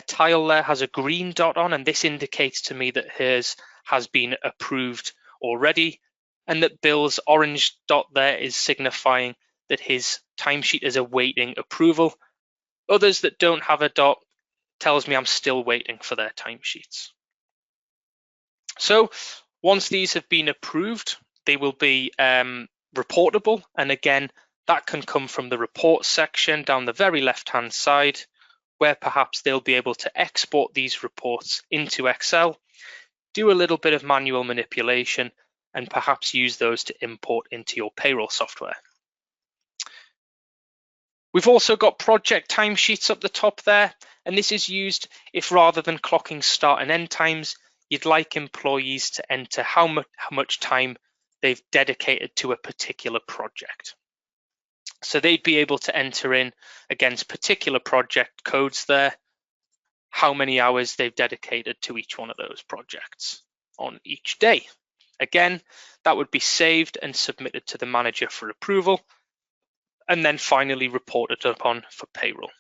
tile there has a green dot on, and this indicates to me that hers has been approved already, and that Bill's orange dot there is signifying that his timesheet is awaiting approval. Others that don't have a dot tells me I'm still waiting for their timesheets. So once these have been approved, they will be reportable, and again, that can come from the report section down the very left-hand side, where perhaps they'll be able to export these reports into Excel, do a little bit of manual manipulation, and perhaps use those to import into your payroll software. We've also got project timesheets up the top there, and this is used if rather than clocking start and end times, you'd like employees to enter how much time they've dedicated to a particular project. So they'd be able to enter in against particular project codes there, how many hours they've dedicated to each one of those projects on each day. Again, that would be saved and submitted to the manager for approval, and then finally reported upon for payroll.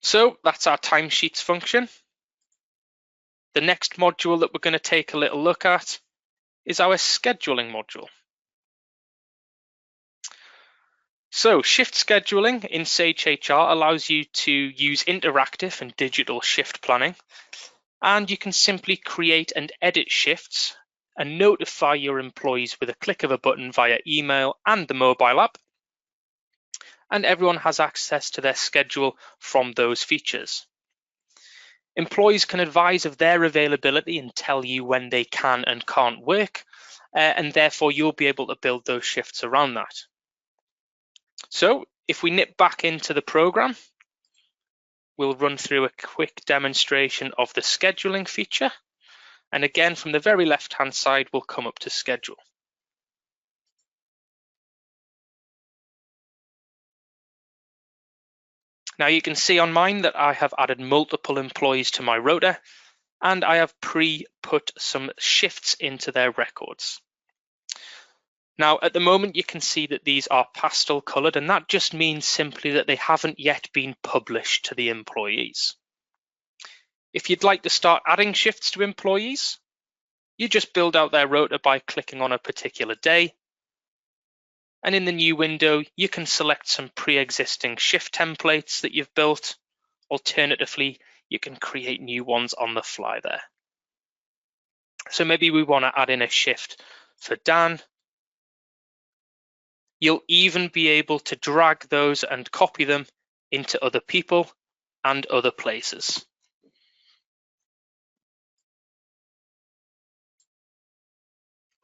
So that's our timesheets function. The next module that we're going to take a little look at is our scheduling module. So shift scheduling in Sage HR allows you to use interactive and digital shift planning, and you can simply create and edit shifts and notify your employees with a click of a button via email and the mobile app. and everyone has access to their schedule from those features. Employees can advise of their availability and tell you when they can and can't work, and therefore you'll be able to build those shifts around that. So if we nip back into the program, we'll run through a quick demonstration of the scheduling feature. And again, from the very left-hand side, we'll come up to schedule. Now you can see on mine that I have added multiple employees to my rota, and I have pre-put some shifts into their records. Now at the moment you can see that these are pastel coloured, and that just means simply that they haven't yet been published to the employees. If you'd like to start adding shifts to employees, you just build out their rota by clicking on a particular day. And in the new window, you can select some pre-existing shift templates that you've built. Alternatively, you can create new ones on the fly there. So maybe we want to add in a shift for Dan. You'll even be able to drag those and copy them into other people and other places.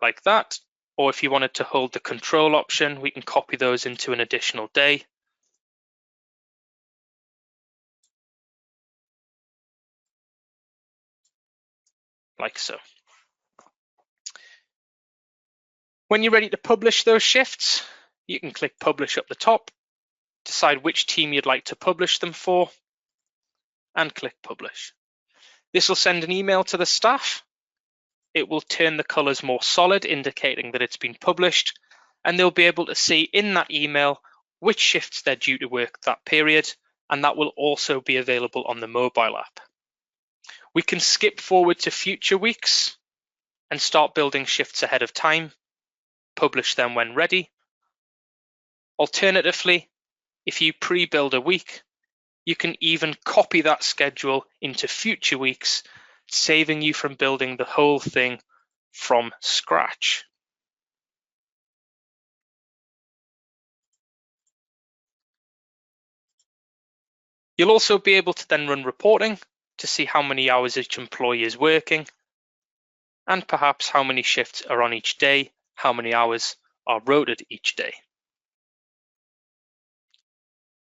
Like that. Or if you wanted to hold the control option, we can copy those into an additional day. Like so. When you're ready to publish those shifts, you can click Publish up the top, decide which team you'd like to publish them for, and click Publish. This will send an email to the staff. It will turn the colors more solid, indicating that it's been published, and they'll be able to see in that email which shifts they're due to work that period, and that will also be available on the mobile app. We can skip forward to future weeks and start building shifts ahead of time, publish them when ready. Alternatively, if you pre-build a week, you can even copy that schedule into future weeks, saving you from building the whole thing from scratch. You'll also be able to then run reporting to see how many hours each employee is working, and perhaps how many shifts are on each day, how many hours are rotated each day.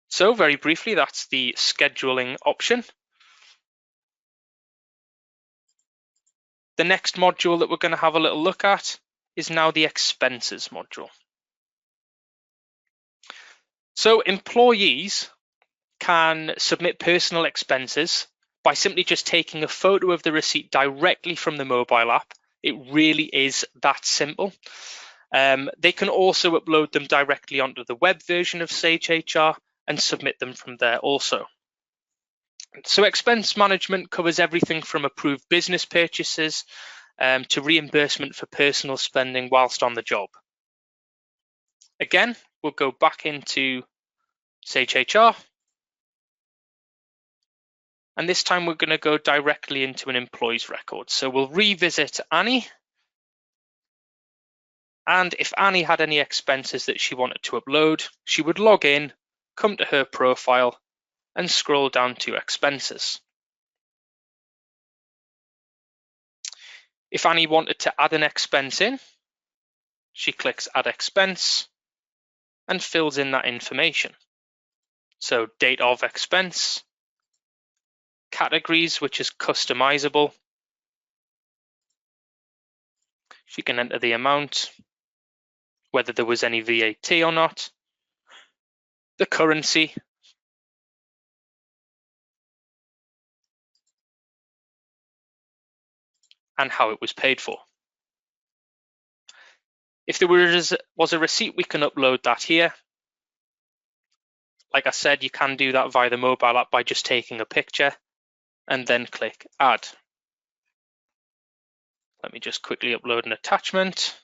So very briefly, that's the scheduling option. The next module that we're going to have a little look at is now the expenses module. So employees can submit personal expenses by simply just taking a photo of the receipt directly from the mobile app. It really is that simple. They can also upload them directly onto the web version of Sage HR and submit them from there also. So expense management covers everything from approved business purchases to reimbursement for personal spending whilst on the job. Again, we'll go back into Sage HR. And this time we're going to go directly into an employee's record. So we'll revisit Annie. And if Annie had any expenses that she wanted to upload, she would log in, come to her profile, and scroll down to expenses. If Annie wanted to add an expense in, she clicks Add Expense and fills in that information. So date of expense, categories, which is customizable. She can enter the amount, whether there was any VAT or not, the currency, and how it was paid for. If there was a receipt, we can upload that here. Like I said, you can do that via the mobile app by just taking a picture and then click Add. Let me just quickly upload an attachment.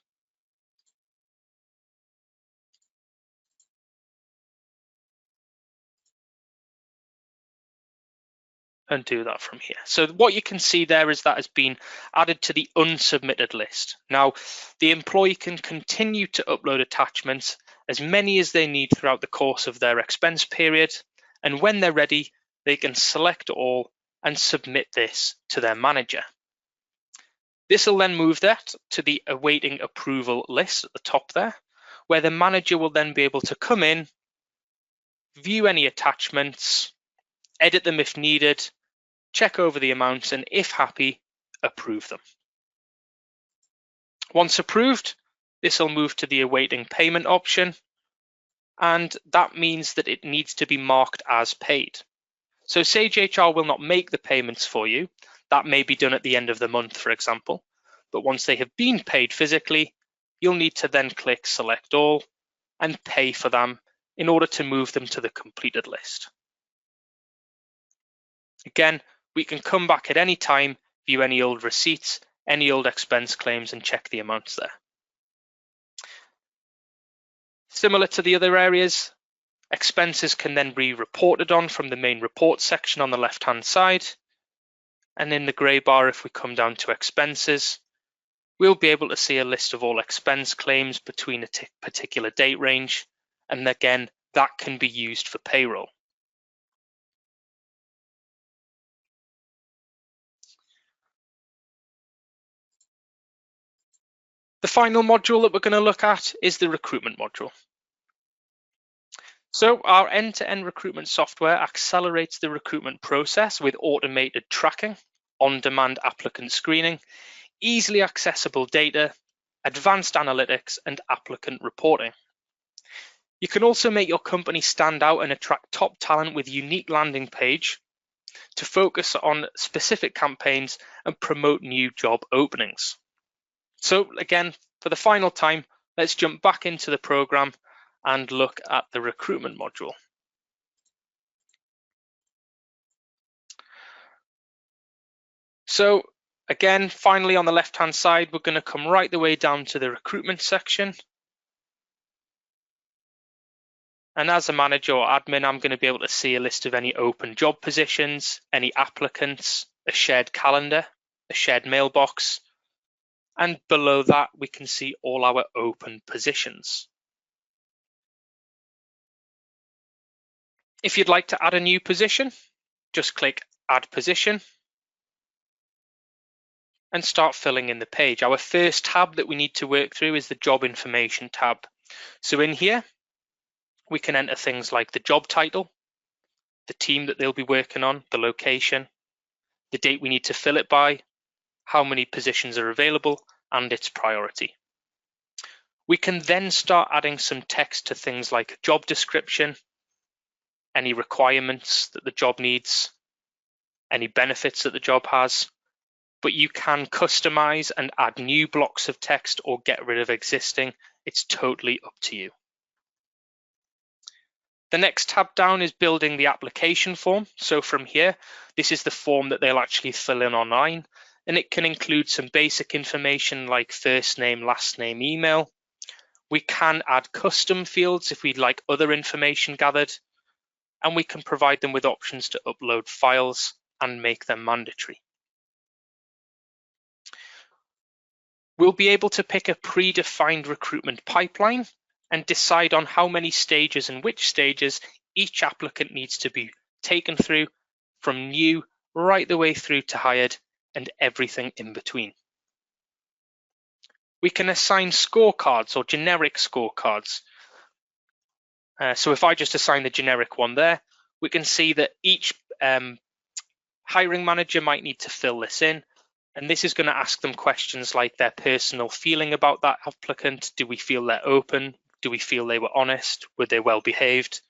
And do that from here. So what you can see there is that has been added to the unsubmitted list. Now, the employee can continue to upload attachments as many as they need throughout the course of their expense period, and when they're ready, they can select all and submit this to their manager. This will then move that to the awaiting approval list at the top there, where the manager will then be able to come in, view any attachments, edit them if needed, check over the amounts, and if happy, approve them. Once approved, this will move to the awaiting payment option, and that means that it needs to be marked as paid. So Sage HR will not make the payments for you. That may be done at the end of the month, for example. But once they have been paid physically, you'll need to then click Select All and pay for them in order to move them to the completed list. Again, we can come back at any time, view any old receipts, any old expense claims, and check the amounts there. Similar to the other areas, expenses can then be reported on from the main report section on the left-hand side. And in the grey bar, if we come down to expenses, we'll be able to see a list of all expense claims between a particular date range. And again, that can be used for payroll. The final module that we're going to look at is the recruitment module. So our end-to-end recruitment software accelerates the recruitment process with automated tracking, on-demand applicant screening, easily accessible data, advanced analytics, and applicant reporting. You can also make your company stand out and attract top talent with unique landing page to focus on specific campaigns and promote new job openings. So again, for the final time, let's jump back into the program and look at the recruitment module. So again, finally on the left-hand side, we're going to come right the way down to the recruitment section. And as a manager or admin, I'm going to be able to see a list of any open job positions, any applicants, a shared calendar, a shared mailbox, and below that, we can see all our open positions. If you'd like to add a new position, just click Add Position and start filling in the page. Our first tab that we need to work through is the Job Information tab. So in here, we can enter things like the job title, the team that they'll be working on, the location, the date we need to fill it by, how many positions are available, and its priority. We can then start adding some text to things like job description, any requirements that the job needs, any benefits that the job has, but you can customize and add new blocks of text or get rid of existing. It's totally up to you. The next tab down is building the application form. So from here, this is the form that they'll actually fill in online, and it can include some basic information like first name, last name, email. We can add custom fields if we'd like other information gathered, and we can provide them with options to upload files and make them mandatory. We'll be able to pick a predefined recruitment pipeline and decide on how many stages and which stages each applicant needs to be taken through, from new right the way through to hired and everything in between. We can assign scorecards or generic scorecards. So if I just assign the generic one there, we can see that each hiring manager might need to fill this in. And this is going to ask them questions like their personal feeling about that applicant. Do we feel they're open? Do we feel they were honest? Were they well behaved?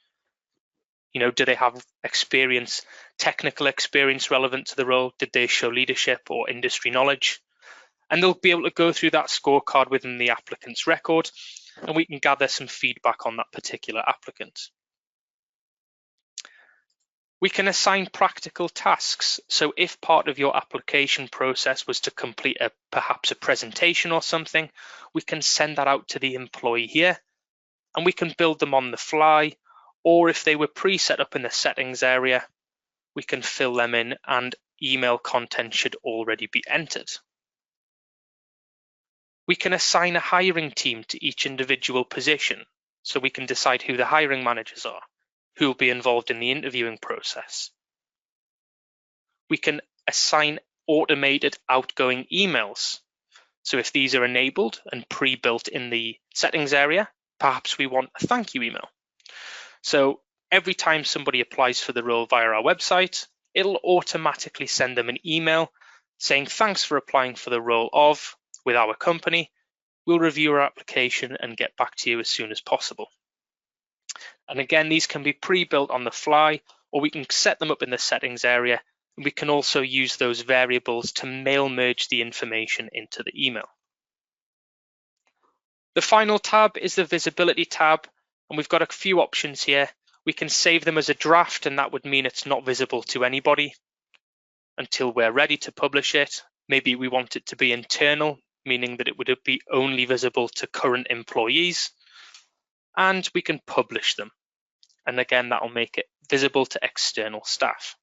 You know, do they have experience, technical experience relevant to the role? Did they show leadership or industry knowledge? And they'll be able to go through that scorecard within the applicant's record, and we can gather some feedback on that particular applicant. We can assign practical tasks. So if part of your application process was to complete perhaps a presentation or something, we can send that out to the employee here, and we can build them on the fly. Or if they were pre-set up in the settings area, we can fill them in, and email content should already be entered. We can assign a hiring team to each individual position. so we can decide who the hiring managers are, who will be involved in the interviewing process. We can assign automated outgoing emails. So if these are enabled and pre-built in the settings area, perhaps we want a thank you email. So every time somebody applies for the role via our website, it'll automatically send them an email saying, thanks for applying for the role of with our company. We'll review our application and get back to you as soon as possible. And again, these can be pre-built on the fly, or we can set them up in the settings area. And we can also use those variables to mail merge the information into the email. The final tab is the visibility tab, and we've got a few options here. We can save them as a draft, and that would mean it's not visible to anybody until we're ready to publish it. Maybe we want it to be internal, meaning that it would be only visible to current employees, and we can publish them. And again, that'll make it visible to external staff.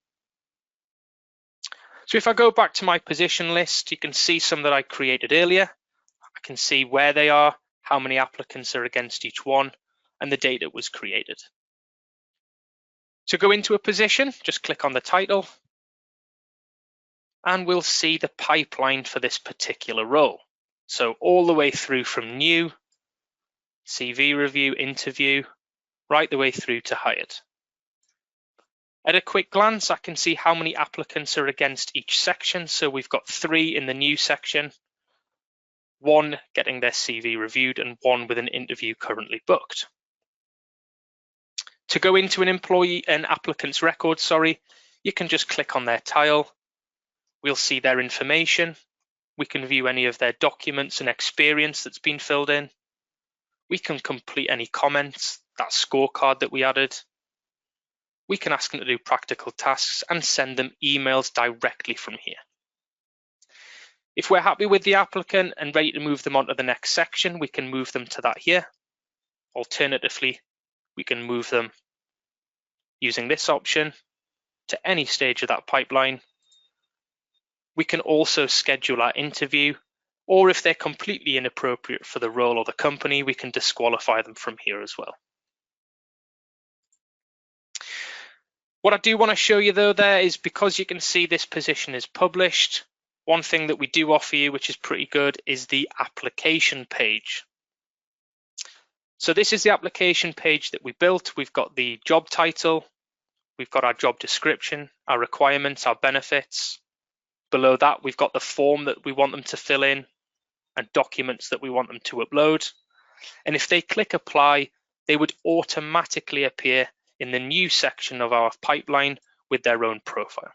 So if I go back to my position list, you can see some that I created earlier. I can see where they are, how many applicants are against each one, and the date it was created. To go into a position, just click on the title, and we'll see the pipeline for this particular role. So all the way through from new, CV review, interview, right the way through to hired. At a quick glance, I can see how many applicants are against each section. So we've got 3 in the new section, 1 getting their CV reviewed, and 1 with an interview currently booked. To go into an applicant's record, you can just click on their tile. We'll see their information. We can view any of their documents and experience that's been filled in. We can complete any comments, that scorecard that we added. We can ask them to do practical tasks and send them emails directly from here. If we're happy with the applicant and ready to move them on to the next section, we can move them to that here. Alternatively, we can move them using this option to any stage of that pipeline. We can also schedule our interview, or if they're completely inappropriate for the role or the company, we can disqualify them from here as well. What I do want to show you though there is, because you can see this position is published, one thing that we do offer you, which is pretty good, is the application page. So this is the application page that we built. We've got the job title, we've got our job description, our requirements, our benefits. Below that, we've got the form that we want them to fill in and documents that we want them to upload. And if they click apply, they would automatically appear in the new section of our pipeline with their own profile.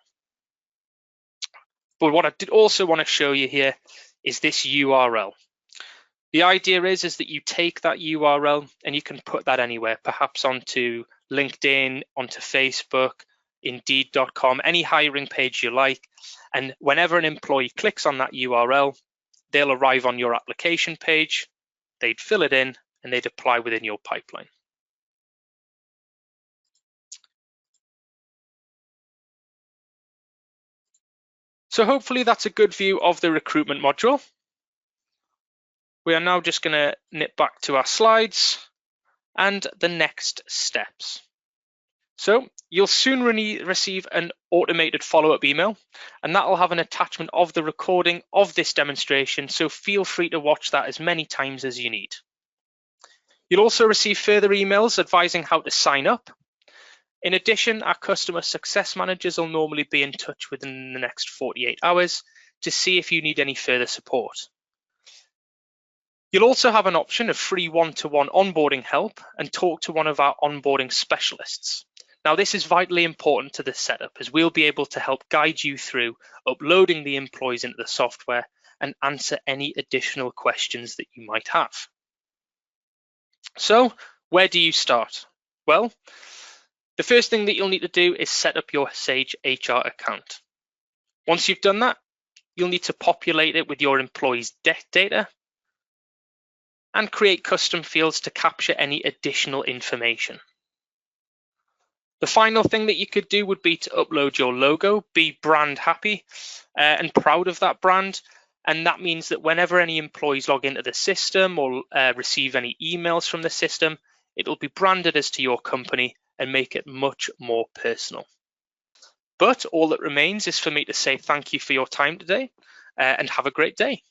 But what I did also want to show you here is this URL. The idea is that you take that URL and you can put that anywhere, perhaps onto LinkedIn, onto Facebook, Indeed.com, any hiring page you like. And whenever an employee clicks on that URL, they'll arrive on your application page, they'd fill it in, and they'd apply within your pipeline. So hopefully that's a good view of the recruitment module. We are now just going to nip back to our slides and the next steps. So you'll soon receive an automated follow-up email, and that will have an attachment of the recording of this demonstration, so feel free to watch that as many times as you need. You'll also receive further emails advising how to sign up. In addition, our customer success managers will normally be in touch within the next 48 hours to see if you need any further support. You'll also have an option of free one-to-one onboarding help and talk to one of our onboarding specialists. Now, this is vitally important to the setup, as we'll be able to help guide you through uploading the employees into the software and answer any additional questions that you might have. So, where do you start? Well, the first thing that you'll need to do is set up your Sage HR account. Once you've done that, you'll need to populate it with your employees' data and create custom fields to capture any additional information. The final thing that you could do would be to upload your logo, be brand happy and proud of that brand. And that means that whenever any employees log into the system or receive any emails from the system, It'll be branded as to your company and make it much more personal. But all that remains is for me to say thank you for your time today and have a great day.